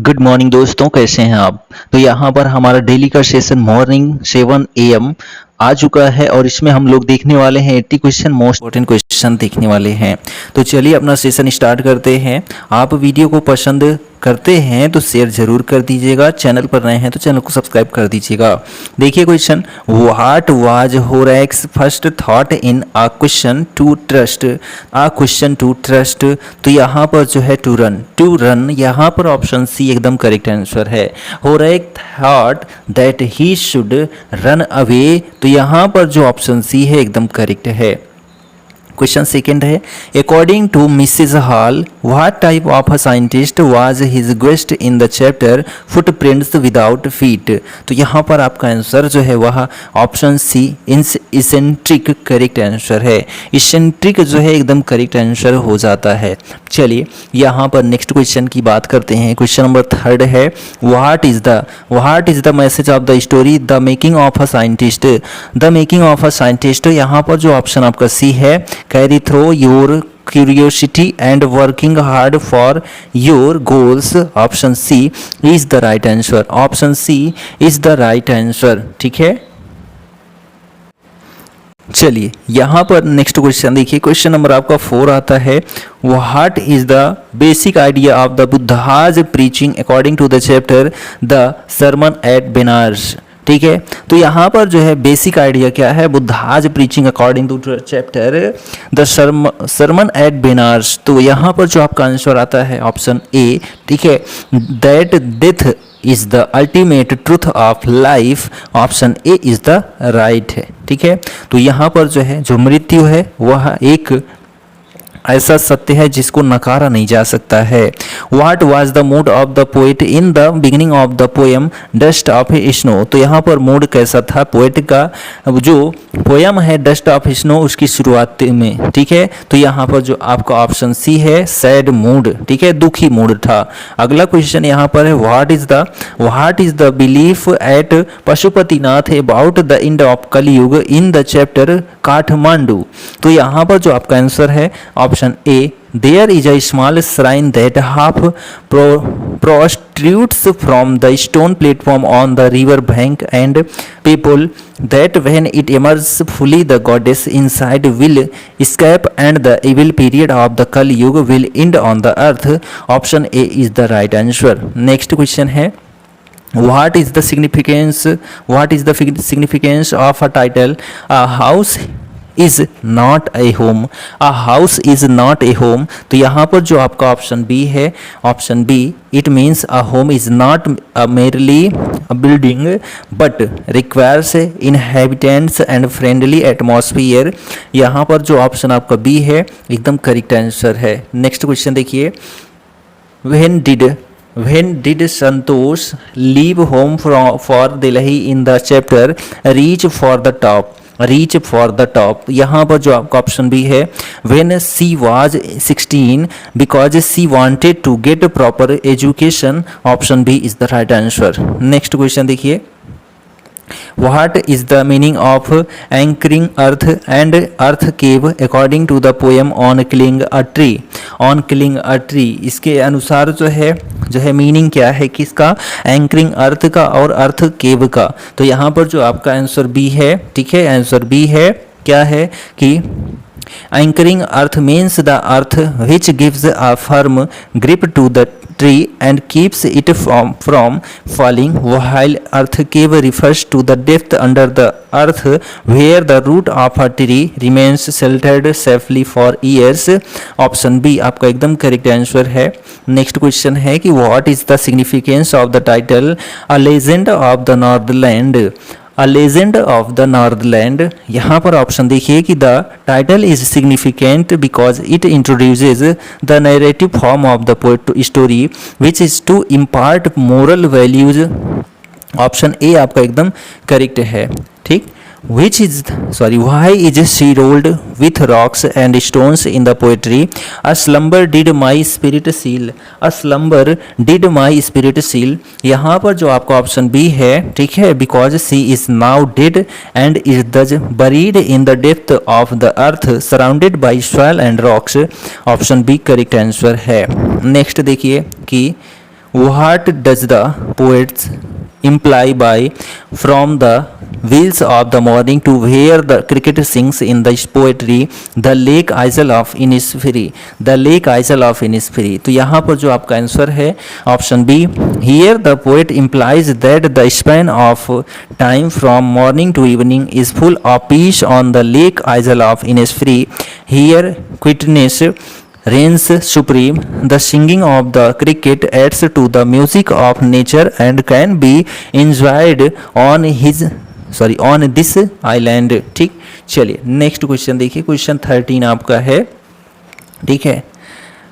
Good morning दोस्तों, कैसे हैं आप। तो यहाँ पर हमारा डेली का सेशन मॉर्निंग 7 AM आ चुका है और इसमें हम लोग देखने वाले हैं 80 क्वेश्चन, मोस्ट इंपॉर्टेंट क्वेश्चन देखने वाले हैं। तो चलिए अपना सेशन स्टार्ट करते हैं। आप वीडियो को पसंद करते हैं तो शेयर जरूर कर दीजिएगा, चैनल पर नए हैं तो चैनल को सब्सक्राइब कर दीजिएगा। देखिए question, what was Horace's first thought in a question to trust, तो यहाँ पर जो है टू रन, यहाँ पर ऑप्शन सी एकदम करेक्ट आंसर है। Horace thought that he should run away, तो यहाँ पर जो ऑप्शन सी है एकदम करेक्ट है। क्वेश्चन सेकंड है, according to Mrs Hall what type of a scientist was his guest in the chapter footprints without feet, तो यहाँ पर आपका आंसर जो है वह option C eccentric correct answer है। इसेंट्रिक जो है एकदम करेक्ट आंसर हो जाता है। चलिए यहाँ पर नेक्स्ट क्वेश्चन की बात करते हैं। क्वेश्चन नंबर थर्ड है, what is the message of the story the making of a scientist, यहाँ पर जो ऑप्शन आपका सी है, carry through your curiosity and working hard for your goals, option C is the right answer, option C is the right answer. ठीक है, चलिए यहाँ पर नेक्स्ट क्वेश्चन देखिए। क्वेश्चन नंबर आपका 4 आता है, what is the basic idea of the Buddha's preaching according to the chapter the sermon at Benares. ठीक है, तो यहाँ पर जो है बेसिक आइडिया क्या है, Buddha's preaching according to chapter the sermon at Benares, तो यहाँ पर जो आपका आंसर आता है ऑप्शन ए। ठीक है, that death is the ultimate truth of life, option A is the right है। ठीक है, तो यहाँ पर जो है जो मृत्यु है वह एक ऐसा सत्य है जिसको नकारा नहीं जा सकता है। What was the mood of the poet in the beginning of the poem dust of snow, तो यहाँ पर मूड कैसा था पोएट का, जो पोएम है डस्ट ऑफ स्नो उसकी शुरुआत में। ठीक है, तो यहाँ पर जो आपका ऑप्शन सी है सैड मूड, ठीक है, दुखी मूड था। अगला क्वेश्चन यहाँ पर है, what is the belief at Pashupatinath about the end of Kalyug in the chapter Kathmandu, तो यहाँ पर जो आपका आंसर है option A, there is a small shrine that half protrudes from the stone platform on the river bank and people that when it emerges fully the goddess inside will escape and the evil period of the Kali Yuga will end on the earth, option A is the right answer। next question है, what is the significance of a title a house is not a home, तो यहाँ पर जो आपका option B है, option B, it means a home is not merely a building but requires inhabitants and friendly atmosphere, यहाँ पर जो option आपका बी है एकदम करेक्ट आंसर है। नेक्स्ट क्वेश्चन देखिए, When did Santosh leave home for Delhi in the chapter Reach for the Top, यहाँ पर जो आपका ऑप्शन बी है, when she was 16 because she wanted to get proper education, option B is the right answer। Next question देखिए, What is the meaning of anchoring earth and earth cave according to the poem on killing a tree, इसके अनुसार जो है meaning क्या है किसका, anchoring अर्थ का और अर्थ केव का, तो यहाँ पर जो आपका आंसर बी है। ठीक है, आंसर बी है, क्या है कि anchoring earth means the earth which gives a firm grip to the tree and keeps it from falling, while earth cave refers to the depth under the earth where the root of a tree remains sheltered safely for years, option B आपका एकदम correct answer है। Next question है कि what is the significance of the title a legend of the northland, यहाँ पर option देखिए कि the title is significant because it introduces the narrative form of the poet story which is to impart moral values, option A आपका एकदम correct है। ठीक, why is she rolled with rocks and stones in the poetry, a slumber did my spirit seal, यहाँ पर जो आपका option B है, ठीक है, because she is now dead and is thus buried in the depth of the earth surrounded by soil and rocks, option B correct answer है। Next देखिए कि what does the poet's imply by from the wheels of the morning to where the cricket sings in the poetry the lake isle of Innisfree, the lake isle of Innisfree। तो यहाँ पर जो आपका answer है option B, here the poet implies that the span of time from morning to evening is full of peace on the lake isle of Innisfree, here quietness reigns supreme, the singing of the cricket adds to the music of nature and can be enjoyed on this island। ठीक, चलिए next question देखिए, question 13 आपका है, ठीक है।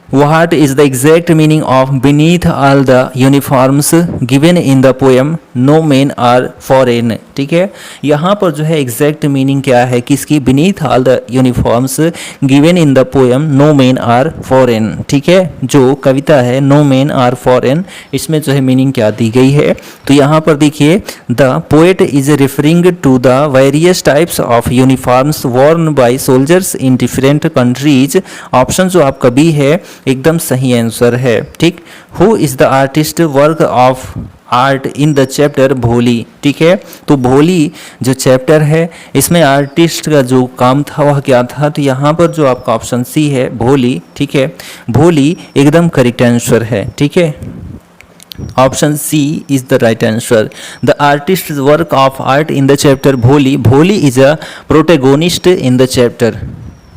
What is the exact meaning of beneath all the uniforms given in the poem No men are foreign? ठीक है, यहाँ पर जो है एग्जैक्ट मीनिंग क्या है किसकी, beneath all the uniforms given in the poem No men are foreign। ठीक है, जो कविता है No men are foreign, इसमें जो है मीनिंग क्या दी गई है, तो यहाँ पर देखिए the poet is referring to the various types of uniforms worn by soldiers in different countries। Option जो आपका बी है एकदम सही आंसर है। ठीक, who is the artist work of art in the chapter भोली। ठीक है, तो भोली जो चैप्टर है इसमें आर्टिस्ट का जो काम था वह क्या था, तो यहाँ पर जो आपका ऑप्शन सी है भोली। ठीक है, भोली एकदम करेक्ट आंसर है। ठीक है, option C is the right answer. The artist work of art in the chapter Bholi, Bholi is a protagonist in the chapter.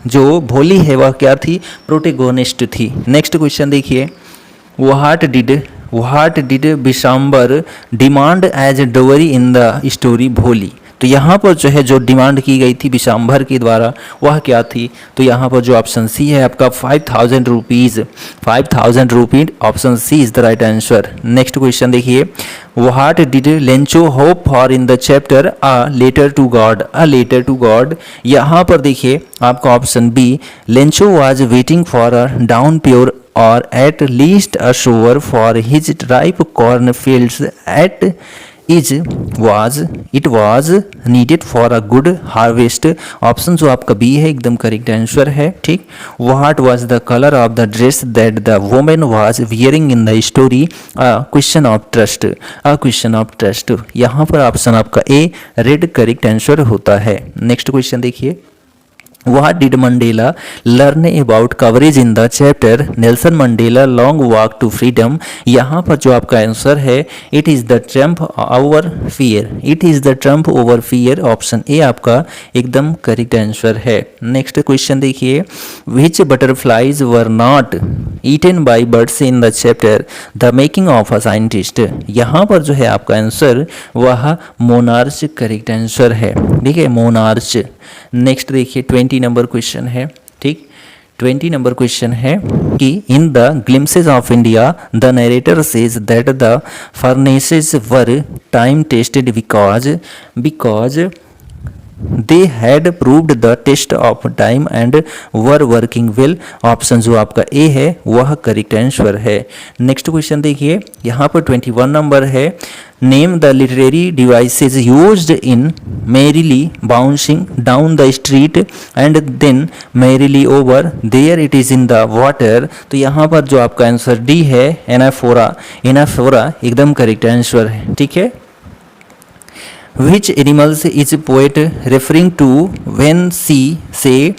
जो भोली है वह क्या थी, प्रोटेगोनिस्ट थी। नेक्स्ट क्वेश्चन देखिए, what did Bishamber demand as dowry in the story Bholi. तो यहाँ पर जो है जो डिमांड की गई थी बिशाम्बर के द्वारा वह क्या थी, तो यहाँ पर जो ऑप्शन सी है आपका 5000 rupees, 5000 rupees, option C is the right answer. Next question देखिए, what did Lencho hope for in the chapter a letter to God, a letter to God. यहाँ पर देखिए आपका option B, Lencho was waiting for a downpour or at least a shower for his ripe corn fields at it was needed for a good harvest. Option जो आपका B है एकदम correct answer है। ठीक, what was the colour of the dress that the women was wearing in the story, a question of trust, a question of trust. यहाँ पर option आपका ए red correct answer होता है। नेक्स्ट क्वेश्चन देखिए, What did Mandela learn about coverage in the chapter Nelson Mandela Long Walk to Freedom? यहाँ पर जो आपका आंसर है it is the trump over fear, it is the trump over fear, option A आपका एकदम correct answer है। Next question देखिए, which butterflies were not eaten by birds in the chapter The Making of a Scientist? यहाँ पर जो है आपका answer वह मोनार्च करेक्ट आंसर है। ठीक है, मोनार्च। नेक्स्ट देखिए 20 नंबर क्वेश्चन है। ठीक, 20 नंबर क्वेश्चन है कि in the glimpses of India the narrator says that the furnaces were time tested because they had proved the test of time and were working well. Option जो आपका A है वह correct answer है। Next question देखिए, यहाँ पर 21 number है, name the literary devices used in merrily bouncing down the street and then merrily over there it is in the water. तो यहाँ पर जो आपका आंसर डी है एनाफोरा, एनाफोरा एकदम करेक्ट आंसर है। ठीक है, Which animals is poet referring to when she say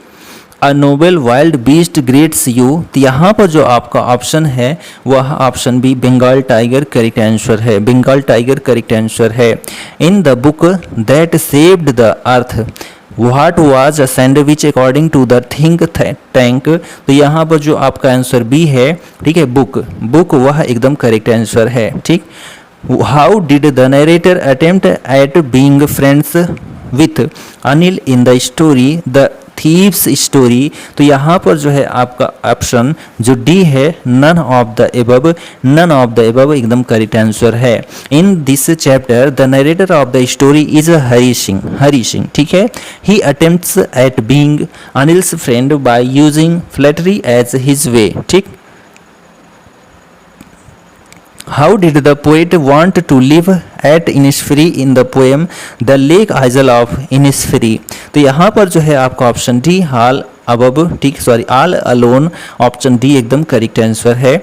a noble wild beast greets you? तो यहाँ पर जो आपका ऑप्शन है वह option B Bengal tiger correct answer है। बंगाल टाइगर करेक्ट आंसर है। In the book that saved the earth What was a sandwich according to the think tank? तो यहाँ पर जो आपका आंसर बी है, ठीक है, बुक वह एकदम करेक्ट आंसर है। ठीक, How did the narrator attempt at being friends with Anil in the story The Thieves Story? तो यहाँ पर जो है आपका ऑप्शन जो डी है none of the above एकदम करेक्ट आंसर है। In this chapter the narrator of the story is Hari Singh. ठीक है, he attempts at being Anil's friend by using flattery as his way। ठीक, How did the poet want to live at Innisfree in the poem The Lake Isle of Innisfree? तो यहाँ पर जो है आपका option D all alone, option D एकदम correct answer है।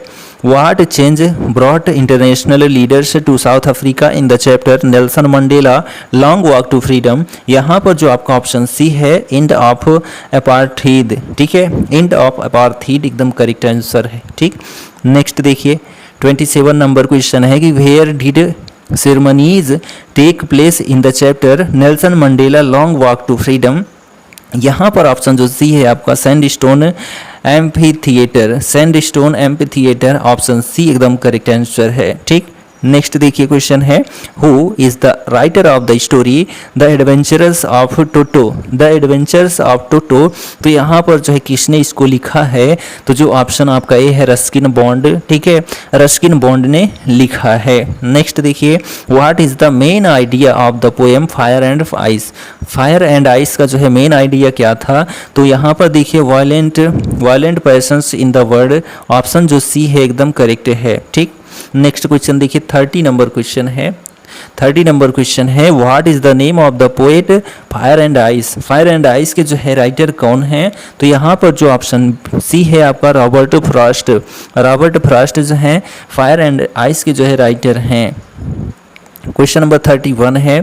What change brought international leaders to South Africa in the chapter Nelson Mandela long walk to freedom. यहाँ पर जो आपका ऑप्शन सी है एंड ऑफ अपार्थीड, ठीक है, एंड ऑफ अपार्थीड एकदम करेक्ट आंसर है। ठीक, नेक्स्ट देखिए 27 नंबर क्वेश्चन है कि where did ceremonies take place in the chapter Nelson Mandela long walk to freedom. यहाँ पर ऑप्शन जो सी है आपका sandstone amphitheatre, sandstone amphitheatre, option C एकदम करेक्ट आंसर है। ठीक, नेक्स्ट देखिए क्वेश्चन है who is the writer of the story the adventures of Toto, the adventures of टोटो। तो यहाँ पर जो है किसने इसको लिखा है, तो जो ऑप्शन आपका ए है रस्किन बॉन्ड, ठीक है, रस्किन बॉन्ड ने लिखा है। नेक्स्ट देखिए what is the main idea of the poem fire and ice, fire and ice का जो है मेन आइडिया क्या था, तो यहाँ पर देखिए violent persons in the world, option जो सी है एकदम करेक्ट है। ठीक, नेक्स्ट क्वेश्चन देखिए 30 नंबर क्वेश्चन है। 30 नंबर क्वेश्चन है what is the name of the poet fire and ice, fire and ice के जो है राइटर कौन है, तो यहाँ पर जो ऑप्शन सी है आपका रॉबर्ट फ्रॉस्ट, रॉबर्ट फ्रॉस्ट जो है फायर एंड आइस के जो है राइटर हैं। क्वेश्चन नंबर 31 है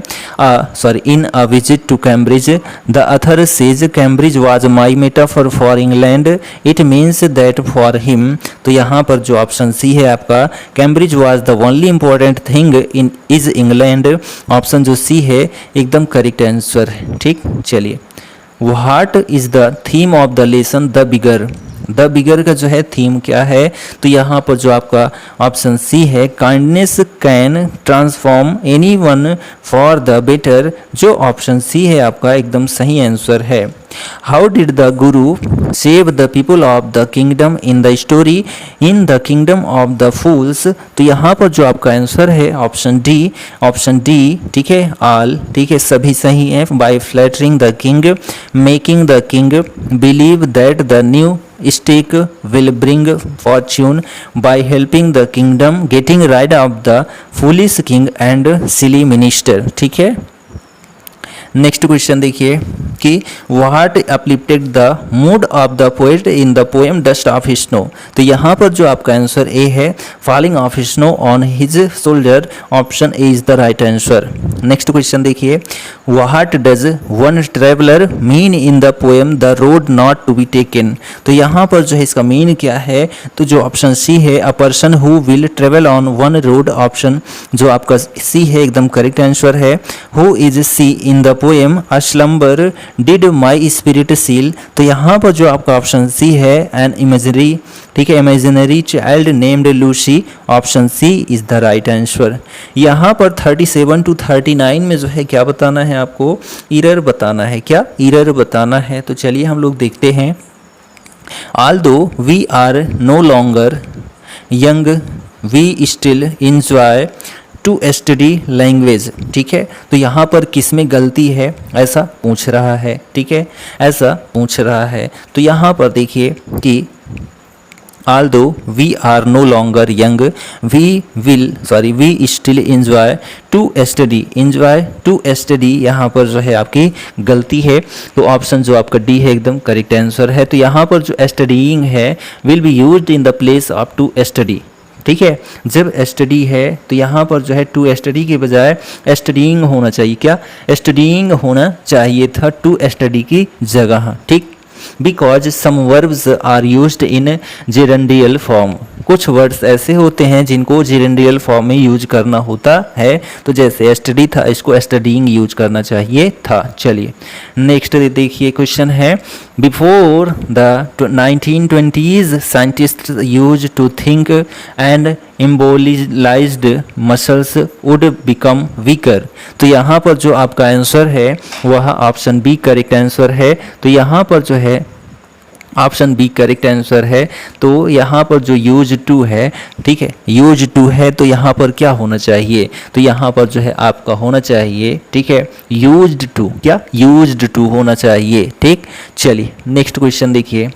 in a visit to Cambridge the author says Cambridge was my metaphor for England it means that for him. तो यहाँ पर जो ऑप्शन सी है आपका Cambridge was the only important thing in is England, option जो C है एकदम correct answer है। ठीक, चलिए what is the theme of the lesson the bigger, the bigger का जो है थीम क्या है, तो यहाँ पर जो आपका ऑप्शन सी है kindness can transform any one for the better, जो ऑप्शन सी है आपका एकदम सही आंसर है। How did the Guru save the people of the kingdom in the story in the kingdom of the fools, तो यहाँ पर जो आपका आंसर है ऑप्शन डी, ठीक है, ऑल, ठीक है, सभी सही है। By flattering the king making the king believe that the new stake will bring fortune by helping the kingdom getting rid of the foolish king and silly minister। ठीक है, next question देखिए कि what uplifted the mood of the poet in the poem dust of snow, तो यहाँ पर जो आपका answer A है falling of snow on his shoulder, option A is the right answer. Next question देखिए what does one traveller mean in the poem the road not to be taken, तो यहाँ पर जो है इसका मीन क्या है, तो जो ऑप्शन सी है a person who will travel on one road, option जो आपका सी है एकदम करेक्ट आंसर है। Who is she in the poem a slumber did my spirit seal, तो यहाँ पर जो आपका ऑप्शन सी है एन इमेजनरी, ठीक है, imaginary child named Lucy, option C is the right answer. यहाँ पर 37 to 39 में जो है क्या बताना है आपको, इरर बताना है, क्या इरर बताना है, तो चलिए हम लोग देखते हैं। although we are no longer young we still enjoy to study language, ठीक है, तो यहाँ पर किस में गलती है ऐसा पूछ रहा है, ठीक है, ऐसा पूछ रहा है। तो यहाँ पर देखिए कि although we are no longer young we still enjoy to study, यहाँ पर जो है आपकी गलती है, तो ऑप्शन जो आपका डी है एकदम करेक्ट आंसर है। तो यहाँ पर जो स्टडीइंग है will be used in the place of to study, ठीक है, जब स्टडी है तो यहाँ पर जो है टू स्टडी के बजाय स्टडीइंग होना चाहिए, क्या स्टडीइंग होना चाहिए था टू स्टडी की जगह। ठीक, because some verbs are used in gerundial form, कुछ वर्ड्स ऐसे होते हैं जिनको जेरेंडियल फॉर्म में यूज करना होता है, तो जैसे स्टडी था इसको स्टडीइंग यूज करना चाहिए था। चलिए नेक्स्ट देखिए क्वेश्चन है before the 1920s scientist use to think and immobilised muscles would become weaker, तो यहाँ पर जो आपका आंसर है वह ऑप्शन बी करेक्ट आंसर है। तो यहाँ पर जो है ऑप्शन बी करेक्ट आंसर है। तो यहाँ पर जो यूज टू है, ठीक है, यूज टू है, तो यहाँ पर क्या होना चाहिए, तो यहाँ पर जो है आपका होना चाहिए, ठीक है, यूज्ड टू, क्या यूज्ड टू होना चाहिए। ठीक, चलिए नेक्स्ट क्वेश्चन देखिए,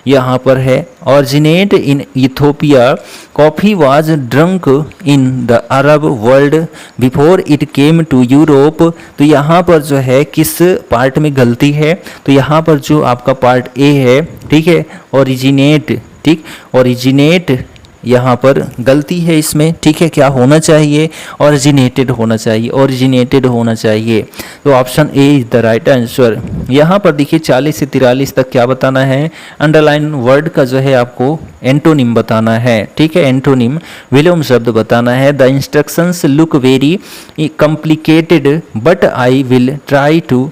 यहाँ पर है originate in Ethiopia coffee was drunk in the Arab world before it came to Europe, तो यहाँ पर जो है किस पार्ट में गलती है, तो यहाँ पर जो आपका पार्ट ए है, ठीक है, ओरिजिनेट, ठीक, ओरिजिनेट यहाँ पर गलती है इसमें, ठीक है। क्या होना चाहिए? ओरिजिनेटेड होना चाहिए, ओरिजिनेटेड होना चाहिए। तो option A is the right answer. यहाँ पर देखिए 40 से 43 तक क्या बताना है? अंडरलाइन वर्ड का जो है आपको एंटोनिम बताना है, ठीक है। एंटोनिम विलोम शब्द बताना है। The instructions look very complicated but I will try to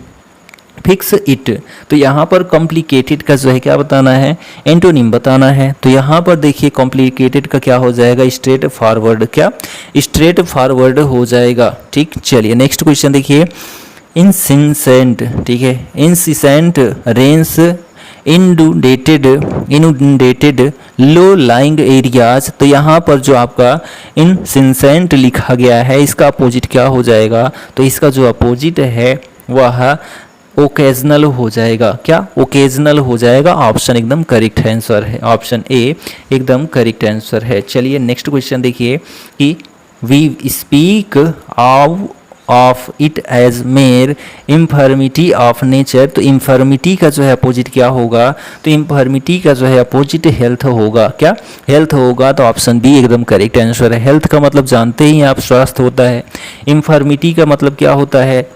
fix it. तो यहाँ पर कॉम्प्लिकेटेड का जो है क्या बताना है? एंटोनिम बताना है। तो यहाँ पर देखिए कॉम्प्लिकेटेड का क्या हो जाएगा? Straight forward. क्या? स्ट्रेट फॉरवर्ड हो जाएगा, ठीक। चलिए नेक्स्ट क्वेश्चन देखिए। इंसिसेंट, ठीक है। इंसिसेंट रेंस इनुडेटेड लो लाइंग एरियाज। तो यहाँ पर जो आपका इंसिसेंट लिखा गया है, इसका अपोजिट क्या हो जाएगा? तो इसका जो अपोजिट है वह ओकेजनल हो जाएगा। क्या? ओकेजनल हो जाएगा। ऑप्शन एकदम करेक्ट आंसर है, ऑप्शन ए एकदम करेक्ट आंसर है। चलिए नेक्स्ट क्वेश्चन देखिए कि we speak of it as mere infirmity of nature. तो इन्फर्मिटी का जो है अपोजिट क्या होगा? तो इन्फर्मिटी का जो है अपोजिट हेल्थ होगा। क्या? हेल्थ होगा। तो ऑप्शन बी एकदम करेक्ट आंसर है। हेल्थ का मतलब जानते ही आप, स्वास्थ्य होता है। इन्फर्मिटी का मतलब क्या होता है?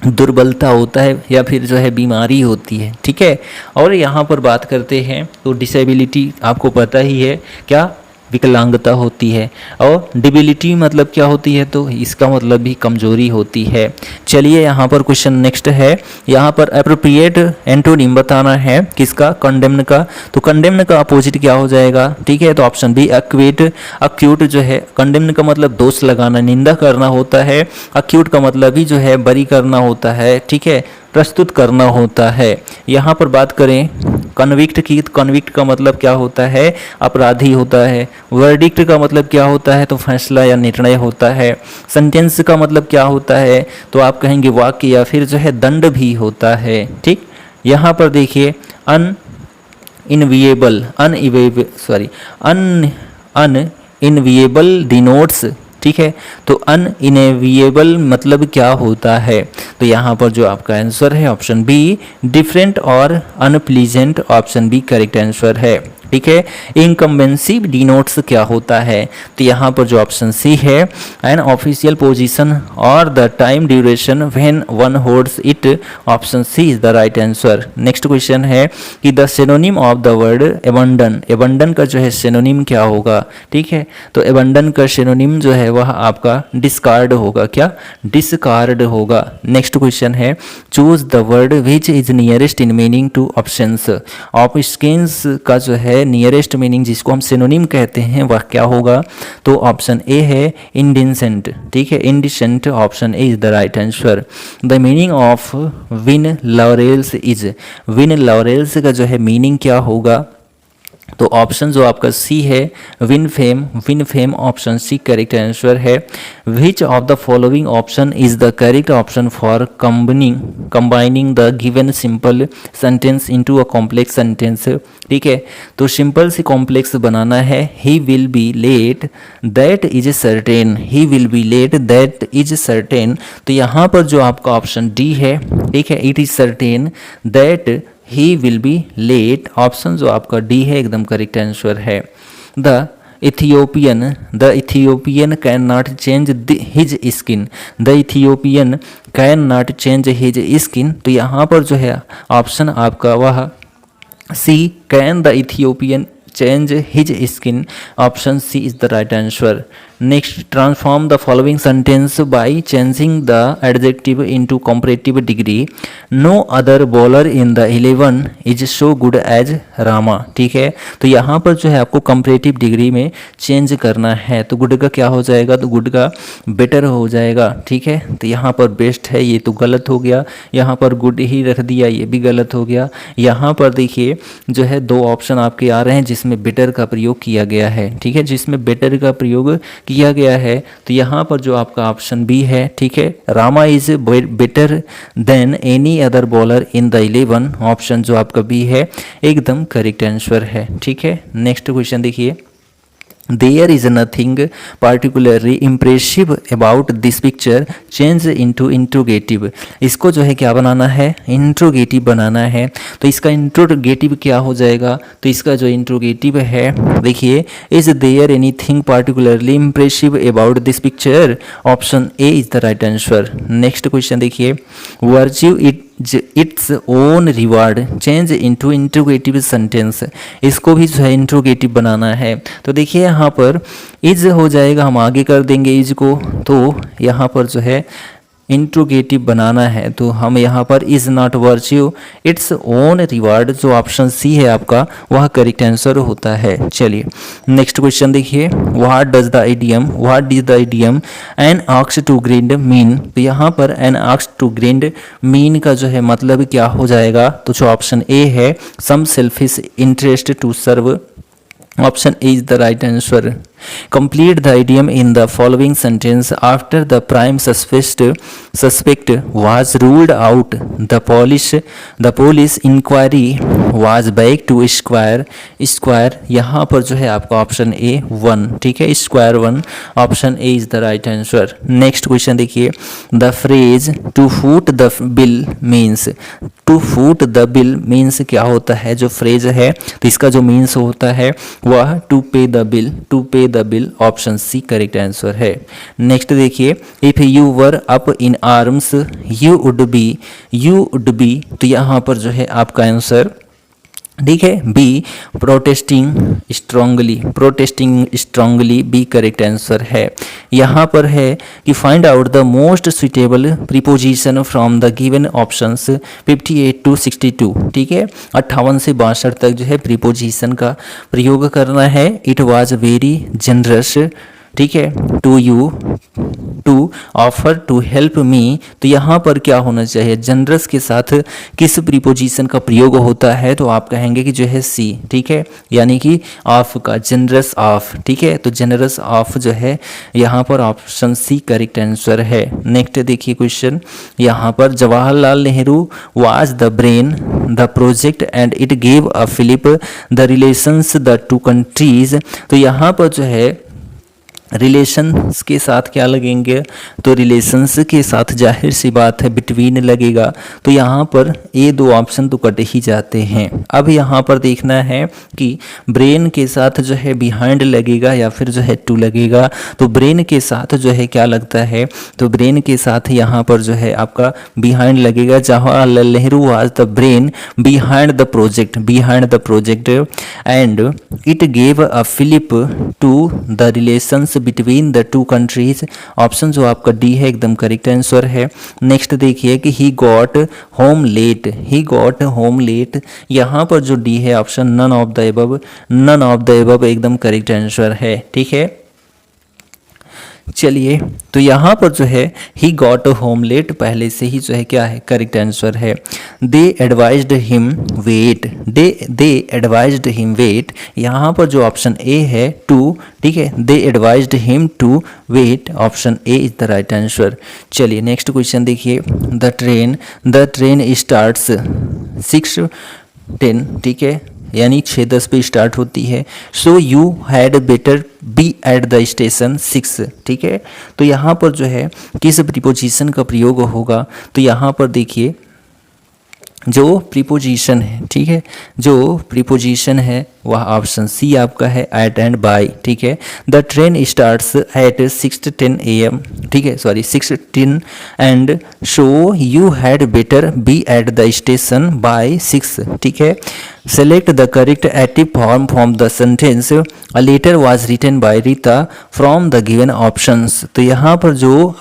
दुर्बलता होता है या फिर जो है बीमारी होती है, ठीक है। और यहाँ पर बात करते हैं तो डिसेबिलिटी आपको पता ही है, क्या? विकलांगता होती है। और डिबिलिटी मतलब क्या होती है? तो इसका मतलब भी कमजोरी होती है। चलिए यहाँ पर क्वेश्चन नेक्स्ट है। यहाँ पर अप्रोप्रिएट एंटोनिम बताना है किसका? कंडेम्न का। तो कंडेम्न का अपोजिट क्या हो जाएगा? ठीक है। तो ऑप्शन बी एक्यूट। एक्यूट जो है कंडेम्न का मतलब दोष लगाना, निंदा करना होता है। एक्यूट का मतलब ही जो है बरी करना होता है, ठीक है, प्रस्तुत करना होता है। यहाँ पर बात करें कन्विक्ट की, तो कन्विक्ट का मतलब क्या होता है? अपराधी होता है। वर्डिक्ट का मतलब क्या होता है? तो फैसला या निर्णय होता है। सेंटेंस का मतलब क्या होता है? तो आप कहेंगे वाक्य या फिर जो है दंड भी होता है, ठीक। यहाँ पर देखिए अनइनविएबल डिनोट्स, ठीक है। तो अनइनविएबल मतलब क्या होता है? तो यहाँ पर जो आपका आंसर है ऑप्शन बी डिफरेंट और unpleasant, option B correct answer है, ठीक है। इनकम्बेंसी डिनोट्स क्या होता है? तो यहाँ पर जो ऑप्शन सी है एन ऑफिशियल पोजीशन और the time duration when one holds it, option C is the right answer. Next question है कि the synonym of the word abandon. Abandon का जो है सिनोनिम क्या होगा? ठीक है। तो एबंडन का सिनोनिम जो है वह आपका डिस्कार्ड होगा। क्या? डिस्कार्ड होगा। नेक्स्ट क्वेश्चन है choose the word which is nearest in meaning two options. Options का जो है नियरेस्ट मीनिंग जिसको हम सिनोनिम कहते हैं वह क्या होगा? तो ऑप्शन ए है इंडिसेंट, ठीक है। Indecent, option A is the right answer. The meaning of win laurels is. Win laurels का जो है मीनिंग क्या होगा? तो ऑप्शन जो आपका सी है win fame, option C correct answer है। Which of the following option is the correct option for combining the given simple sentence into a complex sentence, ठीक है। तो सिंपल से कॉम्प्लेक्स बनाना है। He will be late that is certain, he will be late that is certain. तो यहाँ पर जो आपका ऑप्शन डी है, ठीक है, it is certain that he will be late, option जो आपका डी है एकदम करेक्ट आंसर है। The Ethiopian can not change his skin, the Ethiopian can not change his skin. तो यहाँ पर जो है ऑप्शन आपका वह C can the Ethiopian change his skin, option C is the right answer. Next transform the following sentence by changing the adjective into comparative degree. No other bowler in the 11 is so good as Rama, ठीक है। तो यहाँ पर जो है आपको comparative degree में change करना है। तो गुड का क्या हो जाएगा? तो गुड का बेटर हो जाएगा, ठीक है। तो यहाँ पर बेस्ट है, ये तो गलत हो गया। यहाँ पर गुड ही रख दिया, ये भी गलत हो गया। यहाँ पर देखिए जो है दो ऑप्शन आपके आ रहे हैं जिसमें बेटर का प्रयोग किया गया है, ठीक है, जिसमें बेटर का प्रयोग किया गया है। तो यहाँ पर जो आपका ऑप्शन बी है, ठीक है, Rama is better than any other bowler in the 11, option जो आपका बी है एकदम करेक्ट आंसर है, ठीक है। नेक्स्ट क्वेश्चन देखिए There is nothing particularly impressive about this picture. Change into interrogative. इसको जो है क्या बनाना है, इंट्रोगेटिव बनाना है। तो इसका इंट्रोगेटिव क्या हो जाएगा, तो इसका जो इंट्रोगेटिव है देखिए, is there anything particularly impressive about this picture, option A is the right answer. Next question देखिए, virtue its own reward, change into interrogative sentence. इसको भी जो है इंट्रोगेटिव बनाना है। तो देखिए यहाँ पर इज हो जाएगा, हम आगे कर देंगे इज को, तो यहाँ पर जो है इंट्रोगेटिव बनाना है। तो हम यहाँ पर is not virtue its own reward, जो ऑप्शन सी है आपका, वह करेक्ट आंसर होता है। चलिए नेक्स्ट क्वेश्चन देखिए, what does the idiom an ox to grind mean. तो यहाँ पर an ox to grind mean का जो है मतलब क्या हो जाएगा, तो जो ऑप्शन ए है, some selfish interest to serve, option A is the right answer. Complete the idiom in the following sentence. After the prime suspect was ruled out, the police inquiry was back to square. यहाँ पर जो है आपका option A 1, ठीक है, square 1, option A is the right answer. Next question देखिए, the phrase to foot the bill means, to foot the bill means क्या होता है, जो फ्रेज है तो इसका जो मीन्स होता है वह to pay the bill, option C correct answer है। नेक्स्ट देखिए, if you were up in arms you would be, तो यहाँ पर जो है आपका आंसर, ठीक है, B protesting strongly B correct answer है। यहाँ पर है कि find out the most suitable preposition from the given options 58 to 62, ठीक है, 58 से 62 तक जो है प्रीपोजिशन का प्रयोग करना है। इट वॉज वेरी जनरस, ठीक है, to you to offer to help me. तो यहाँ पर क्या होना चाहिए, जनरस के साथ किस प्रीपोजिशन का प्रयोग होता है, तो आप कहेंगे कि जो है सी, ठीक है, यानी कि ऑफ का, जनरस ऑफ, ठीक है, तो जनरस ऑफ जो है यहाँ पर ऑप्शन सी करेक्ट आंसर है। नेक्स्ट देखिए क्वेश्चन, यहाँ पर Jawaharlal Nehru was the brain the project and it gave a fillip the relations the two countries. तो यहाँ पर जो है रिलेशंस के साथ क्या लगेंगे, तो रिलेशंस के साथ जाहिर सी बात है बिटवीन लगेगा। तो यहाँ पर ये दो ऑप्शन तो कट ही जाते हैं। अब यहाँ पर देखना है कि ब्रेन के साथ जो है बिहाइंड लगेगा या फिर जो है टू लगेगा। तो ब्रेन के साथ जो है क्या लगता है, तो ब्रेन के साथ यहाँ पर जो है आपका बिहाइंड लगेगा। Jawaharlal Nehru was the brain behind the project and it gave a fillip to the relations between the two countries, option जो आपका डी है एकदम करेक्ट आंसर है। नेक्स्ट देखिए कि ही गॉट होम लेट, यहाँ पर जो डी है option none of the above एकदम करेक्ट आंसर है, ठीक है। चलिए तो यहाँ पर जो है ही गॉट होम लेट पहले से ही जो है क्या है, करेक्ट आंसर है। दे एडवाइज्ड हिम वेट, यहाँ पर जो ऑप्शन ए है टू, ठीक है, they advised him to wait, option A is the right answer. चलिए नेक्स्ट क्वेश्चन देखिए, द ट्रेन स्टार्ट्स 6:10, ठीक है, यानी 6:10 पे स्टार्ट होती है। So you had better be at the station 6, ठीक है। तो यहाँ पर जो है किस प्रीपोजिशन का प्रयोग होगा, तो यहाँ पर देखिए जो प्रीपोजिशन है, ठीक है, जो प्रीपोजिशन है वह ऑप्शन सी आपका है, एट एंड बाय, ठीक है। द ट्रेन स्टार्ट्स एट 6:10 AM, ठीक है, sorry 6:10 and so you had better be at the station by 6, ठीक है। Select the correct active form from the sentence a letter was written by Rita from the given options. तो यहाँ पर जो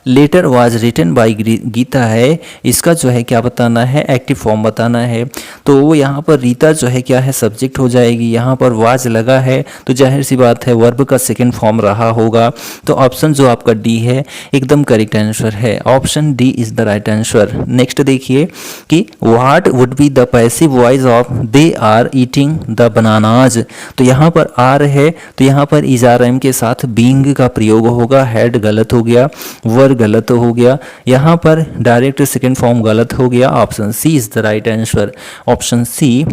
letter was written by Geeta है, इसका जो है क्या बताना है, एक्टिव फॉर्म बताना है। तो यहाँ पर रीता जो है क्या है, सब्जेक्ट हो जाएगी। यहाँ पर वाज लगा है तो जाहिर सी बात है वर्ब का सेकेंड फॉर्म रहा होगा। तो ऑप्शन जो आपका डी है एकदम करेक्ट आंसर है, option D is the right answer. Next देखिए कि what would be the passive voice of they are eating the bananas. तो यहाँ पर आर है तो यहाँ पर इज आर एम के साथ बीइंग का प्रयोग होगा। हेड गलत हो गया, वर गलत हो गया, यहाँ पर डायरेक्ट सेकेंड फॉर्म गलत हो गया। Option C is the right answer, option C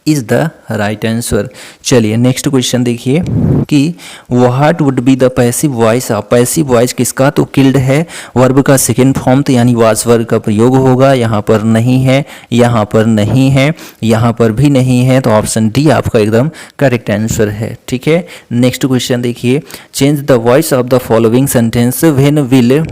is the right answer. चलिए नेक्स्ट क्वेश्चन देखिए कि what would be the passive voice of, passive voice किसका, तो किल्ड है, वर्ब का सेकेंड फॉर्म तो यानी वाज वर्ब का प्रयोग होगा, यहाँ पर नहीं है, यहाँ पर नहीं है, यहाँ पर भी नहीं है, तो ऑप्शन डी आपका एकदम करेक्ट आंसर है। ठीक है, नेक्स्ट क्वेश्चन देखिए, change the voice of the following sentence when will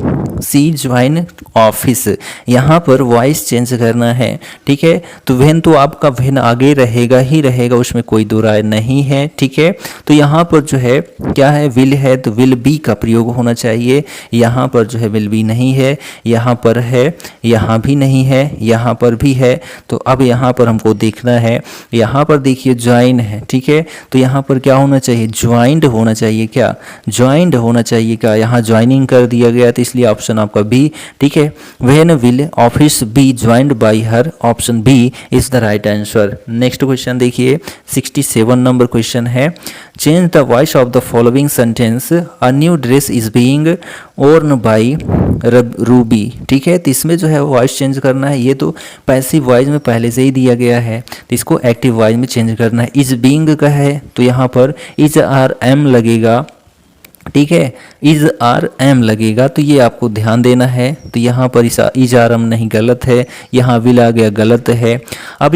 C join office, यहाँ पर वॉइस चेंज करना है। ठीक है, तो व्हेन तो आपका व्हेन आगे रहेगा ही रहेगा, उसमें कोई दो राय नहीं है। ठीक है, तो यहाँ पर जो है क्या है, विल है तो विल बी का प्रयोग होना चाहिए, यहाँ पर जो है विल बी नहीं है, यहाँ पर है, यहाँ भी नहीं है, यहाँ पर भी है, तो अब यहाँ पर हमको देखना है, यहाँ पर देखिए ज्वाइन है। ठीक है, तो यहाँ पर क्या होना चाहिए, ज्वाइंड होना चाहिए, क्या ज्वाइंड होना चाहिए, क्या यहाँ ज्वाइनिंग कर दिया गया, तो इसलिए ऑप्शन आपका बी। ठीक है, when will office be joined by her, option B is the right answer. Next question देखिए 67 नंबर क्वेश्चन है, change the voice of the following sentence, a new dress is being worn by Ruby. ठीक है, तो इसमें जो है voice change करना है, ये तो पैसिव वॉइस में पहले से ही दिया गया है, तो इसको एक्टिव वॉइस में चेंज करना है। इज बीइंग का है तो यहाँ पर इज आर एम लगेगा। ठीक है, इज आर एम लगेगा, तो ये आपको ध्यान देना है, तो यहाँ पर इज आर एम नहीं, गलत है, यहाँ विल आ गया, गलत है। अब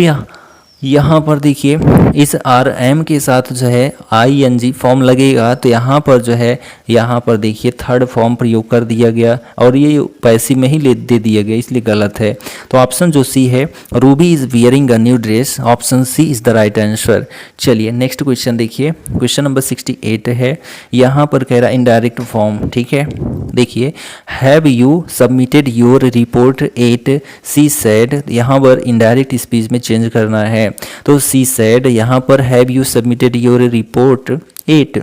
यहाँ पर देखिए इस आर एम के साथ जो है आई एन जी फॉर्म लगेगा, तो यहाँ पर जो है, यहाँ पर देखिए थर्ड फॉर्म प्रयोग कर दिया गया और ये पैसिव में ही दे दिया गया, इसलिए गलत है। तो ऑप्शन जो सी है, Ruby is wearing a new dress, option C is the right answer. चलिए नेक्स्ट क्वेश्चन देखिए, क्वेश्चन नंबर 68 है, यहाँ पर कह रहा इनडायरेक्ट फॉर्म। ठीक है, देखिए have you submitted your report eight, she said, यहाँ पर इनडायरेक्ट स्पीच में चेंज करना है, तो सी सेड, यहाँ पर have you submitted your report eight,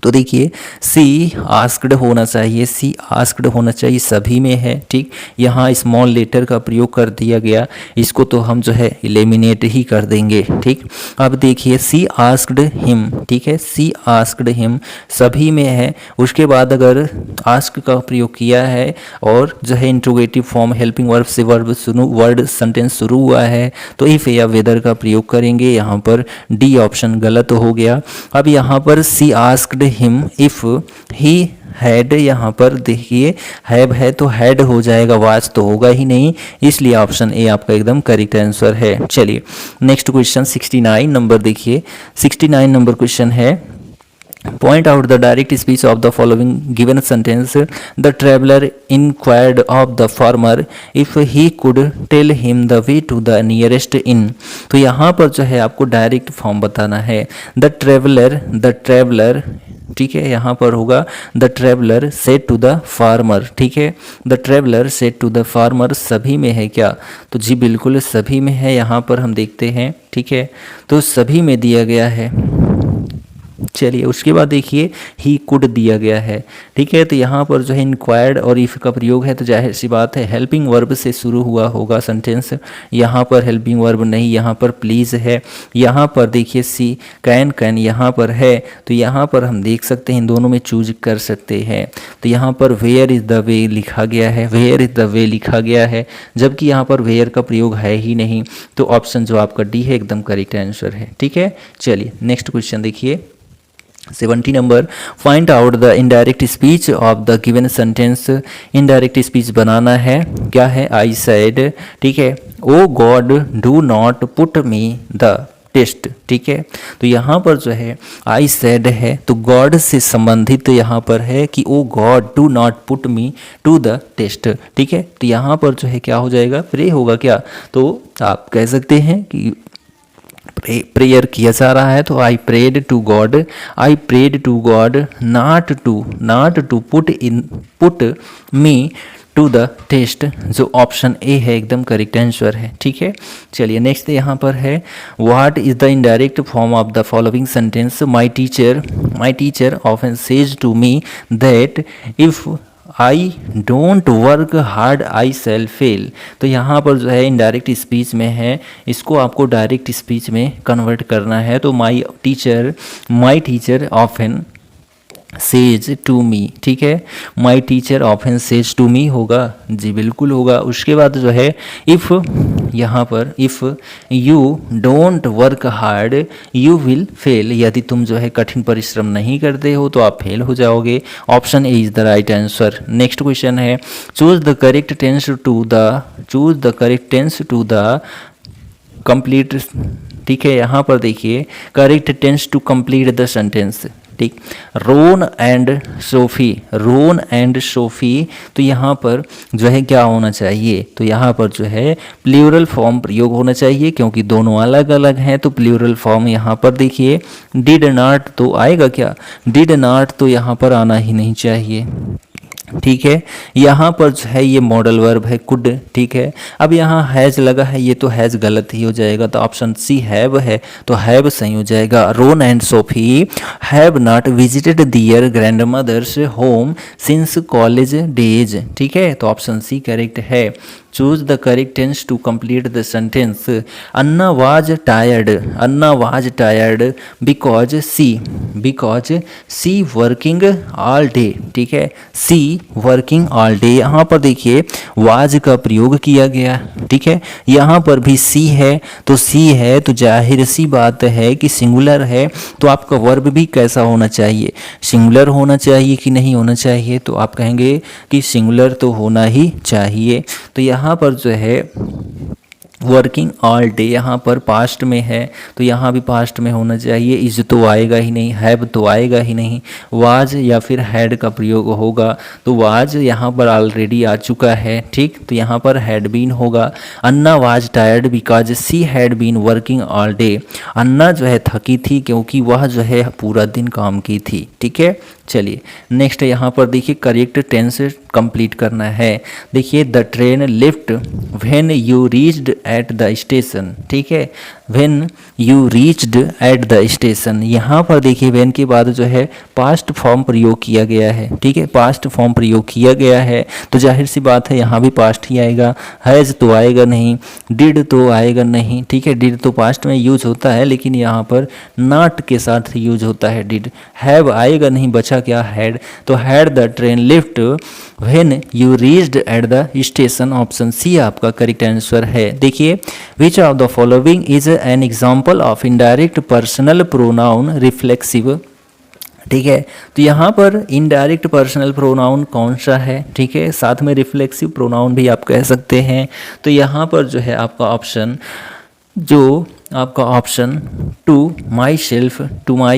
तो देखिए सी आस्क्ड होना चाहिए, सी आस्क्ड होना चाहिए, सभी में है। ठीक, यहाँ स्मॉल लेटर का प्रयोग कर दिया गया, इसको तो हम जो है एलिमिनेट ही कर देंगे। ठीक, अब देखिए सी आस्क्ड हिम। ठीक है, सी आस्क्ड हिम सभी में है, उसके बाद अगर आस्क का प्रयोग किया है और जो है इंट्रोगेटिव फॉर्म हेल्पिंग वर्ब से वर्ड सेंटेंस शुरू हुआ है, तो इफ या वेदर का प्रयोग करेंगे, यहाँ पर डी ऑप्शन गलत हो गया। अब यहाँ पर she asked him if he had, यहाँ पर देखिए हैव है तो हैड हो जाएगा, वाज तो होगा ही नहीं, इसलिए ऑप्शन ए आपका एकदम करेक्ट आंसर है। चलिए नेक्स्ट क्वेश्चन 69 नंबर देखिए, 69 नंबर क्वेश्चन है, point out the direct speech of the following given sentence, the traveler inquired of the farmer if he could tell him the way to the nearest inn, तो यहाँ पर जो है आपको direct form बताना है, the traveller, ठीक है, यहाँ पर होगा the traveller said to the farmer. ठीक है, the traveller said to the farmer सभी में है क्या, तो जी बिल्कुल सभी में है, यहाँ पर हम देखते हैं। ठीक है, तो सभी में दिया गया है। चलिए उसके बाद देखिए ही कुड दिया गया है। ठीक है, तो यहाँ पर जो है इंक्वायर्ड और इफ का प्रयोग है, तो जाहिर सी बात है हेल्पिंग वर्ब से शुरू हुआ होगा सेंटेंस, यहाँ पर हेल्पिंग वर्ब नहीं, यहाँ पर प्लीज़ है। यहाँ पर देखिए सी कैन यहाँ पर है, तो यहाँ पर हम देख सकते हैं इन दोनों में चूज कर सकते हैं। तो यहाँ पर वेयर इज़ द वे लिखा गया है, वेयर इज़ द वे लिखा गया है, जबकि यहाँ पर वेयर का प्रयोग है ही नहीं, तो ऑप्शन जो आपका डी है एकदम करेक्ट आंसर है। ठीक है, चलिए नेक्स्ट क्वेश्चन देखिए 70 number, find out the indirect speech of the given sentence, indirect speech बनाना है, क्या है, आई सेड। ठीक है, O God do not put me the test. ठीक है, तो यहाँ पर जो है आई सेड है, तो गॉड से संबंधित यहाँ पर है कि O God do not put me to the test. ठीक है, तो यहाँ पर जो है क्या हो जाएगा, प्रे होगा क्या, तो आप कह सकते हैं कि प्रेयर किया जा रहा है, तो I prayed to God not to put me to the test, जो ऑप्शन ए है एकदम करेक्ट आंसर है। ठीक है, चलिए नेक्स्ट यहाँ पर है, what is the indirect form of the following sentence, my teacher often says to me that if I don't work hard I shall fail, तो यहाँ पर जो है इनडायरेक्ट स्पीच में है, इसको आपको डायरेक्ट स्पीच में कन्वर्ट करना है, तो my teacher often says to me, ठीक है, my teacher often says to me होगा, जी बिल्कुल होगा। उसके बाद जो है इफ़, यहाँ पर if you don't work hard you will fail, यदि तुम जो है कठिन परिश्रम नहीं करते हो तो आप फेल हो जाओगे। Option A is the right answer. Next question है choose the correct tense to the complete, ठीक है, यहाँ पर देखिए correct tense to complete the sentence, ठीक। रोन एंड सोफी, तो यहाँ पर जो है क्या होना चाहिए, तो यहाँ पर जो है प्लूरल फॉर्म प्रयोग होना चाहिए, क्योंकि दोनों अलग अलग हैं तो प्लूरल फॉर्म यहाँ पर देखिए डिड नॉट तो आएगा क्या, डिड नॉट तो यहाँ पर आना ही नहीं चाहिए, ठीक है। यहाँ पर जो है ये मॉडल वर्ब है कुड, ठीक है। अब यहाँ हैज़ लगा है, ये तो हैज़ गलत ही हो जाएगा, तो ऑप्शन सी हैव है, तो हैव सही हो जाएगा। Ron and Sophie have not visited their grand mother's home since college days, ठीक है, तो ऑप्शन सी करेक्ट है। Choose the correct tense to complete the sentence. Anna was tired because she working all day, ठीक है, सी working all day, यहाँ पर देखिए was का प्रयोग किया गया, ठीक है, यहाँ पर भी सी है तो सी है तो जाहिर सी बात है कि सिंगुलर है, तो आपका वर्ब भी कैसा होना चाहिए, सिंगुलर होना चाहिए कि नहीं होना चाहिए, तो आप कहेंगे कि सिंगुलर तो होना ही चाहिए। तो यहाँ पर जो है वर्किंग ऑल डे यहाँ पर पास्ट में है तो यहाँ भी पास्ट में होना चाहिए, इज तो आएगा ही नहीं, हैव तो आएगा ही नहीं, वाज या फिर हैड का प्रयोग होगा, तो वाज यहाँ पर ऑलरेडी आ चुका है, ठीक, तो यहाँ पर हैड बीन होगा। Anna was tired because she had been working all day, Anna जो है थकी थी क्योंकि वह जो है पूरा दिन काम की थी, ठीक है। चलिए नेक्स्ट यहाँ पर देखिए करेक्ट टेंस कंप्लीट करना है। देखिए the train left when you reached at the station, ठीक है, when you reached at the station, यहाँ पर देखिए व्हेन के बाद जो है पास्ट फॉर्म प्रयोग किया गया है, ठीक है, पास्ट फॉर्म प्रयोग किया गया है तो जाहिर सी बात है यहाँ भी पास्ट ही आएगा, हैज़ तो आएगा नहीं, डिड तो आएगा नहीं, ठीक है, डिड तो पास्ट में यूज होता है लेकिन यहाँ पर नॉट के साथ यूज होता है डिड, हैव आएगा नहीं, बचा क्या हैड, तो had the train left when you reached at the station, option C आपका करेक्ट आंसर है। देखिए which of the following is an example of indirect personal pronoun reflexive, ठीक है, तो यहाँ पर इनडायरेक्ट पर्सनल प्रोनाउन कौन सा है, ठीक है, साथ में रिफ्लेक्सिव प्रोनाउन भी आप कह सकते हैं, तो यहाँ पर जो है आपका ऑप्शन टू माई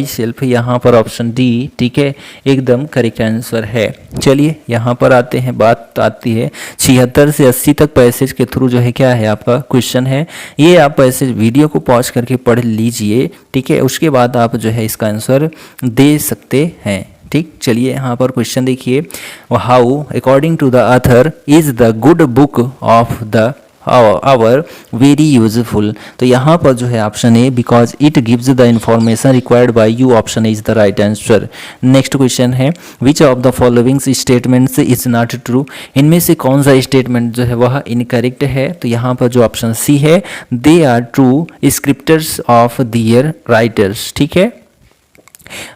सेल्फ यहाँ पर ऑप्शन डी, ठीक है, एकदम करेक्ट आंसर है। चलिए यहाँ पर आते हैं, बात आती है 76 से 80 तक पैसेज के थ्रू जो है क्या है आपका क्वेश्चन है, ये आप पैसेज वीडियो को पॉज करके पढ़ लीजिए, ठीक है, उसके बाद आप जो है इसका आंसर दे सकते हैं, ठीक। चलिए यहाँ पर क्वेश्चन देखिए, how according to the author is the good book of the hour very useful, तो यहाँ पर जो है option A because it gives the information required by you, option A is the right answer. Next question है which of the following statements is not true, इनमें से कौन सा स्टेटमेंट जो है वह इनकरेक्ट है, तो यहाँ पर जो ऑप्शन सी है they are true scriptures of their writers, ठीक है।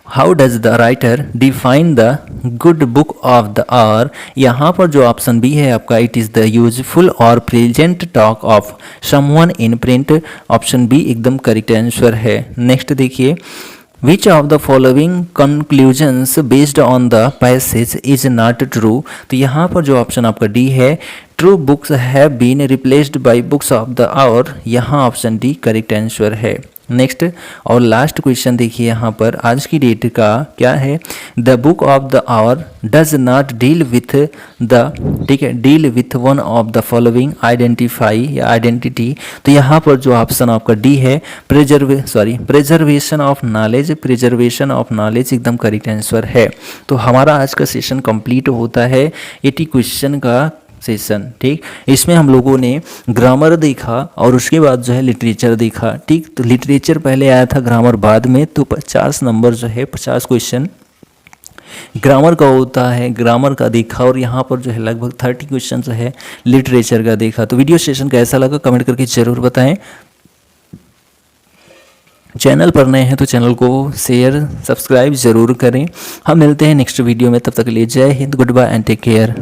How does the writer define the good book of the hour, यहाँ पर जो ऑप्शन बी है आपका it is the useful or present talk of someone in print, option B एकदम correct answer है। Next देखिए which of the following conclusions based on the passage is not true, तो यहाँ पर जो ऑप्शन आपका डी है true books have been replaced by books of the hour, यहाँ ऑप्शन डी करेक्ट आंसर है। नेक्स्ट और लास्ट क्वेश्चन देखिए यहाँ पर आज की डेट का क्या है, the book of the hour does not deal with the, ठीक है, deal with one of the following identify या आइडेंटिटी, तो यहाँ पर जो ऑप्शन आपका डी है प्रिजर्वेशन ऑफ नॉलेज एकदम करेक्ट आंसर है। तो हमारा आज का सेशन कंप्लीट होता है 80 क्वेश्चन का सेशन, ठीक, इसमें हम लोगों ने ग्रामर देखा और उसके बाद जो है लिटरेचर देखा, ठीक, तो लिटरेचर पहले आया था ग्रामर बाद में, तो 50 नंबर जो है 50 क्वेश्चन ग्रामर का होता है, ग्रामर का देखा और यहाँ पर जो है लगभग 30 क्वेश्चन जो है लिटरेचर का देखा। तो वीडियो सेशन कैसा लगा कमेंट करके ज़रूर बताएं। चैनल पर नए हैं तो चैनल को शेयर सब्सक्राइब ज़रूर करें। हम मिलते हैं नेक्स्ट वीडियो में, तब तक के लिए Jai Hind, goodbye and take care.